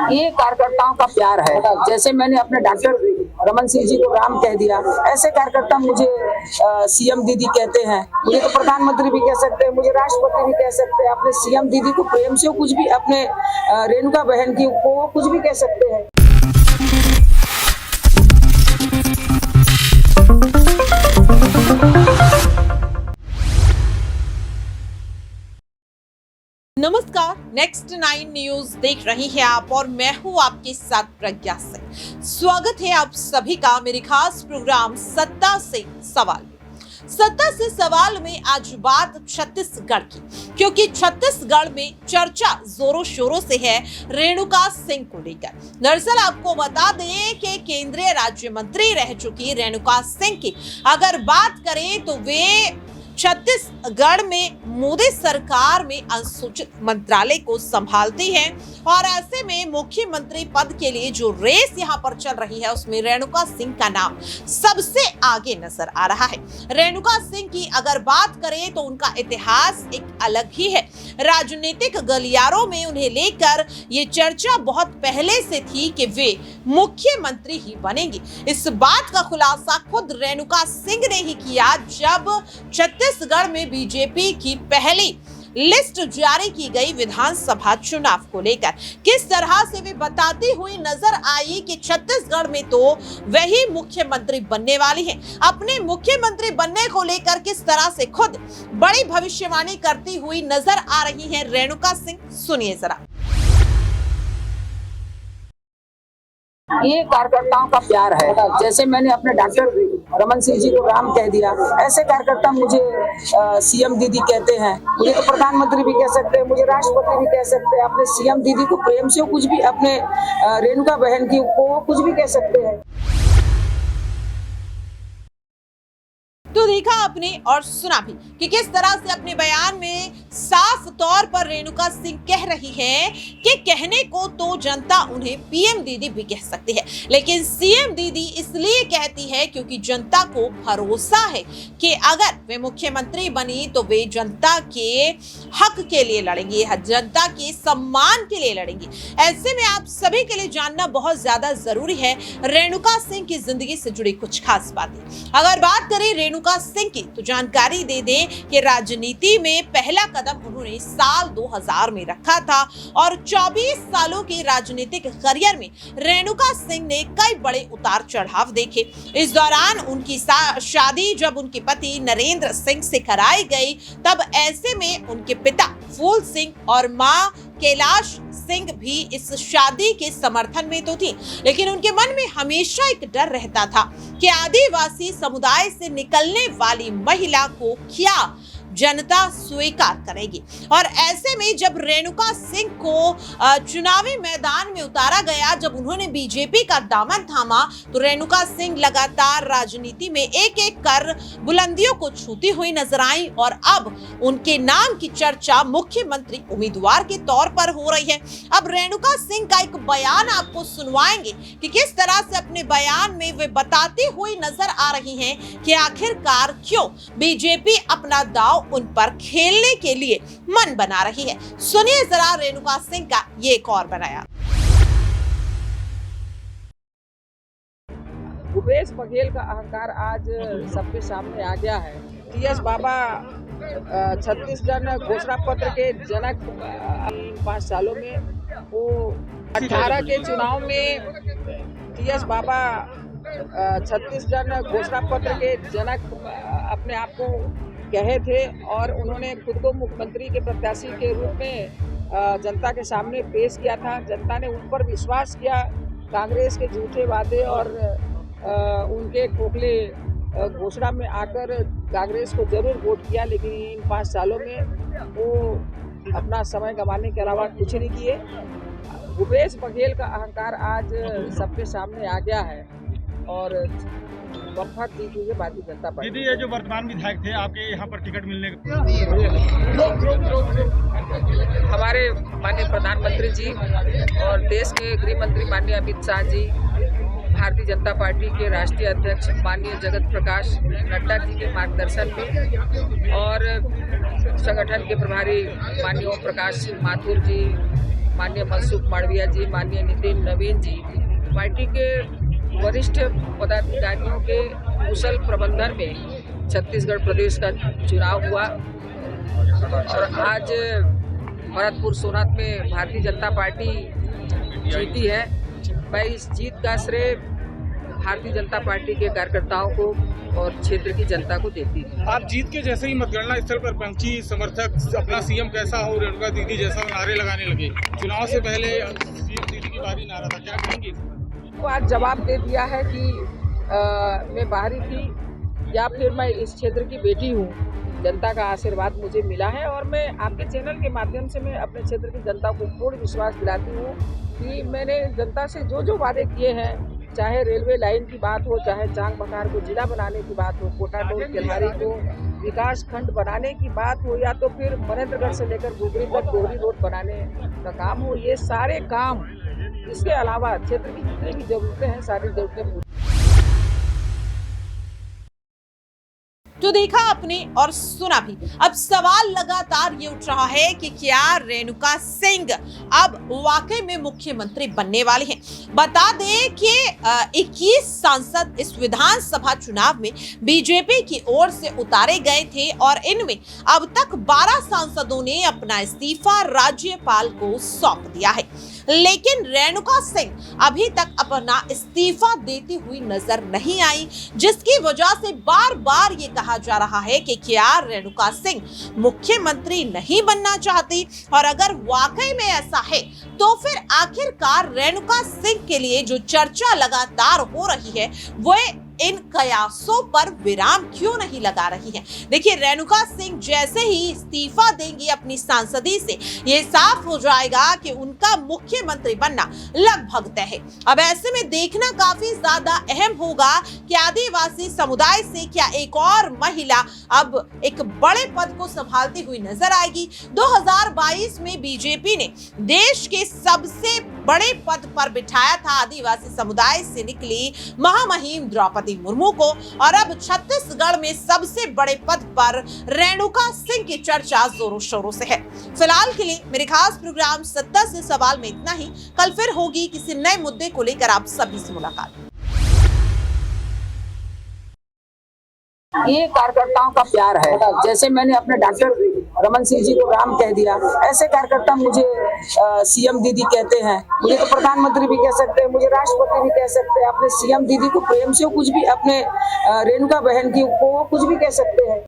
ये कार्यकर्ताओं का प्यार है। जैसे मैंने अपने डॉक्टर रमन सिंह जी को राम कह दिया, ऐसे कार्यकर्ता मुझे सीएम दीदी कहते हैं। मुझे तो प्रधानमंत्री भी कह सकते हैं, मुझे राष्ट्रपति भी कह सकते हैं। अपने सीएम दीदी को प्रेम से कुछ भी, अपने रेणुका बहन की को कुछ भी कह सकते हैं। नमस्कार, नेक्स्ट 9 न्यूज देख रही हैं आप और मैं हूं आपके साथ प्रज्ञा सिंह। स्वागत है आप सभी का मेरे खास प्रोग्राम सत्ता से सवाल। सत्ता से सवाल में आज बात छत्तीसगढ़ की, क्योंकि छत्तीसगढ़ में चर्चा जोरों शोरों से है रेणुका सिंह को लेकर। दरअसल आपको बता दें कि केंद्रीय राज्य मंत्री रह चुकी रेणुका सिंह की अगर बात करें तो वे छत्तीसगढ़ में मोदी सरकार में अनुसूचित मंत्रालय को संभालती हैं और ऐसे में मुख्यमंत्री पद के लिए जो रेस यहां पर चल रही है उसमें रेणुका सिंह का नाम सबसे आगे नजर आ रहा है। रेणुका सिंह की अगर बात करें तो उनका इतिहास एक अलग ही है। राजनीतिक गलियारों में उन्हें लेकर ये चर्चा बहुत पहले से थी कि वे मुख्यमंत्री ही बनेंगे। इस बात का खुलासा खुद रेणुका सिंह ने ही किया जब छत्तीसगढ़ में बीजेपी की पहली लिस्ट जारी की गई विधानसभा चुनाव को लेकर। किस तरह से वे बताती हुई नजर आई कि छत्तीसगढ़ में तो वही मुख्यमंत्री बनने वाली हैं। अपने मुख्यमंत्री बनने को लेकर किस तरह से खुद बड़ी भविष्यवाणी करती हुई नजर आ रही हैं रेणुका सिंह, सुनिए जरा। ये कार्यकर्ताओं का प्यार है। जैसे मैंने अपने डॉक्टर रमन सिंह जी को राम कह दिया, ऐसे कार्यकर्ता मुझे सीएम दीदी कहते हैं। मुझे तो प्रधानमंत्री भी कह सकते हैं, मुझे राष्ट्रपति भी कह सकते हैं। अपने सीएम दीदी को प्रेम से कुछ भी, अपने रेणुका बहन की को कुछ भी कह सकते हैं। तो देखा आपने और सुना भी कि किस तरह से अपने बयान में साफ तौर पर रेणुका सिंह कह रही है कि कहने को तो जनता उन्हें पीएम दीदी भी कह सकती है, लेकिन सीएम दीदी इसलिए कहती है क्योंकि जनता को भरोसा है कि अगर वे मुख्यमंत्री बनी तो वे जनता के हक के लिए लड़ेंगी, जनता के सम्मान के लिए लड़ेंगी। ऐसे में आप सभी के लिए जानना बहुत ज्यादा जरूरी है रेणुका सिंह की जिंदगी से जुड़ी कुछ खास बातें। अगर बात करें रेणुका सिंह की तो जानकारी दे दें कि राजनीति में पहला कदम उन्होंने साल 2000 में रखा था और 24 सालों के राजनीतिक करियर में रेणुका सिंह ने कई बड़े उतार चढ़ाव देखे। इस दौरान उनकी शादी जब उनके पति नरेंद्र सिंह से कराई गई, तब ऐसे में उनके पिता फूल सिंह और मां कैलाश सिंह भी इस शादी के समर्थन में तो थी, लेकिन उनके मन में हमेशा एक डर रहता था कि आदिवासी समुदाय से निकलने वाली महिला को क्या जनता स्वीकार करेगी। और ऐसे में जब रेणुका सिंह को चुनावी मैदान में उतारा गया, जब उन्होंने बीजेपी का दामन थामा, तो रेणुका सिंह लगातार राजनीति में एक एक कर बुलंदियों को छूती हुई नजर आई और अब उनके नाम की चर्चा मुख्यमंत्री उम्मीदवार के तौर पर हो रही है। अब रेणुका सिंह का एक बयान आपको सुनवाएंगे कि किस तरह से अपने बयान में वे बताती हुई नजर आ रही हैं कि आखिरकार क्यों बीजेपी अपना दाव उन पर खेलने के लिए मन बना रही है। सुनिए जरा रेणुका सिंह का ये एक और बनाया। भूपेश बघेल का अहंकार आज सबके सामने आ गया है। टीएस बाबा छत्तीसगढ़ घोषणा पत्र के जनक 5 सालों में वो 18 के चुनाव में टीएस बाबा छत्तीसगढ़ घोषणा पत्र के जनक अपने आप को कहे थे और उन्होंने खुद को मुख्यमंत्री के प्रत्याशी के रूप में जनता के सामने पेश किया था। जनता ने उन पर विश्वास किया। कांग्रेस के झूठे वादे और उनके खोखले घोषणा में आकर कांग्रेस को जरूर वोट किया, लेकिन इन 5 सालों में वो अपना समय गंवाने के अलावा कुछ नहीं किए। भूपेश बघेल का अहंकार आज सबके सामने आ गया है और वफा दी हुई है भारतीय जनता पार्टी। दीदी, ये जो वर्तमान विधायक थे आपके यहाँ पर टिकट मिलने हमारे माननीय प्रधानमंत्री जी और देश के गृह मंत्री माननीय अमित शाह जी, भारतीय जनता पार्टी के राष्ट्रीय अध्यक्ष माननीय जगत प्रकाश नड्डा जी के मार्गदर्शन में और संगठन के प्रभारी माननीय ओम प्रकाश माथुर जी, माननीय मनसुख मांडविया जी, माननीय नितिन नवीन जी, पार्टी के वरिष्ठ पदाधिकारियों के कुशल प्रबंधन में छत्तीसगढ़ प्रदेश का चुनाव हुआ और आज भरतपुर सोनात में भारतीय जनता पार्टी जीती है। मैं इस जीत का श्रेय भारतीय जनता पार्टी के कार्यकर्ताओं को और क्षेत्र की जनता को देती है। आप जीत के जैसे ही मतगणना स्थल पर पहुंची, समर्थक अपना सीएम कैसा हो, रेणुका दीदी जैसा नारे लगाने लगे। चुनाव से पहले सीएम दीदी की बारी नारा था, क्या कहेंगे? वो आज जवाब दे दिया है कि मैं बाहरी थी या फिर मैं इस क्षेत्र की बेटी हूँ। जनता का आशीर्वाद मुझे मिला है और मैं आपके चैनल के माध्यम से मैं अपने क्षेत्र की जनता को पूर्ण विश्वास दिलाती हूँ कि मैंने जनता से जो वादे किए हैं, चाहे रेलवे लाइन की बात हो, चाहे चांग बखार को जिला बनाने की बात हो, कोटाडोर केल्हारी को विकास खंड बनाने की बात हो, या तो फिर मनेन्द्रगढ़ से लेकर गुगरी तक दोहरी रोड बनाने का काम हो, ये सारे काम, इसके अलावा क्षेत्र की जितनी भी जरूरतें हैं, सारी जरूरतें तो देखा आपने और सुना भी। अब सवाल लगातार ये उठ रहा है कि क्या रेणुका सिंह अब वाकई में मुख्यमंत्री बनने वाले हैं। बता दें कि 21 सांसद इस विधानसभा चुनाव में बीजेपी की ओर से उतारे गए थे और इनमें अब तक 12 सांसदों ने अपना इस्तीफा राज्यपाल को सौंप दिया है, लेकिन रेणुका सिंह अभी तक अपना इस्तीफा देती हुई नजर नहीं आई, जिसकी वजह से बार बार ये कहा जा रहा है कि क्या रेणुका सिंह मुख्यमंत्री नहीं बनना चाहती, और अगर वाकई में ऐसा है तो फिर आखिरकार रेणुका सिंह के लिए जो चर्चा लगातार हो रही है वो इन कयासों पर विराम क्यों नहीं लगा रही है। देखिए, रेणुका सिंह जैसे ही इस्तीफा देंगी अपनी सांसदी से, ये साफ हो जाएगा कि उनका मुख्यमंत्री बनना लगभग तय है। अब ऐसे में देखना काफी ज्यादा अहम होगा कि आदिवासी समुदाय से क्या एक और महिला अब एक बड़े पद को संभालती हुई नजर आएगी। 2022 में बीजेपी ने देश के सबसे बड़े पद पर बिठाया था आदिवासी समुदाय से निकली महामहिम द्रौपदी मुर्मू को, और अब छत्तीसगढ़ में सबसे बड़े पद पर रेणुका सिंह की चर्चा जोरों शोरों से है। फिलहाल के लिए मेरे खास प्रोग्राम सत्ता से सवाल में इतना ही। कल फिर होगी किसी नए मुद्दे को लेकर आप सभी से मुलाकात। ये कार्यकर्ताओं का प्यार है। जैसे मैंने अपने डॉक्टर रमन सिंह जी को राम कह दिया, ऐसे कार्यकर्ता मुझे सीएम दीदी कहते हैं। मुझे तो प्रधानमंत्री भी कह सकते हैं, मुझे राष्ट्रपति भी कह सकते हैं। अपने सीएम दीदी को प्रेम से कुछ भी, अपने रेणुका बहन की को कुछ भी कह सकते हैं।